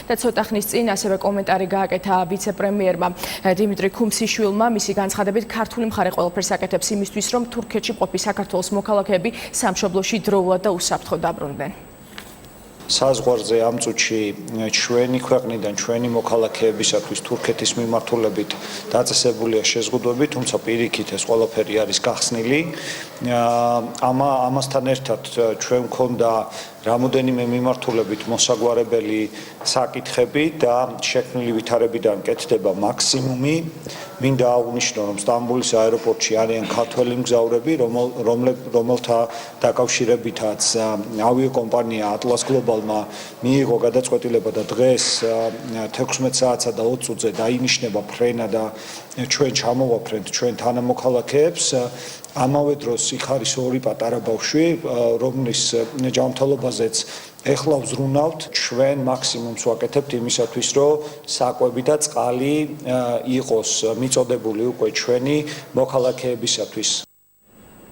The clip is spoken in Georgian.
და ცოტა ხნის წინ ასევე კომენტარი გააკეთა ვიცე-პრემიერმა დიმიტრი ქუმსიშვილმა. მისი განცხადებით, ქართული მხარე ყველაფერს აკეთებს იმისთვის, რომ თურქეთში მყოფი საქართველოს მოქალაქეები სამშობლოში დროულად და უსაფრთხოდ დაბრუნდნენ. საზღვარზე ამ წუთში ჩვენი ქვეყნიდან ჩვენი მოქალაქეებისათვის თურქეთის მიმართულებით დაწესებულია შეზღუდვები, თუმცა პირიქით ეს ყველაფერი არის გახსნილი. ამასთან ერთად ჩვენ გვქონდა რამოდენიმე მიმართულებით მოსაგვარებელი საკითხები და შექმნილი ვითარებიდან კეთდება მაქსიმუმი. მინდა აღვნიშნო, რომ სტამბოლის აეროპორტში არიან ქართველი მგზავრები, რომელთა დაკავშირებითაც ავიაკომპანია Atlas Global-მა მიიღო გადაწყვეტილება და დღეს 16 საათსა და 20 წუთზე დაინიშნება ფრენა და ჩვენ ჩამოვაფრენთ ჩვენ თანამოქალაქეებს. ამავე დროს იქ არის ორი პატარა ბავშვი, რომლის ჯანმრთელობაზეც ეხლა ვზრუნავთ. ჩვენ მაქსიმუმს ვაკეთებთ იმისათვის, რომ საკვები და წყალი იყოს მიწოდებული უკვე ჩვენი მოქალაქეებისათვის.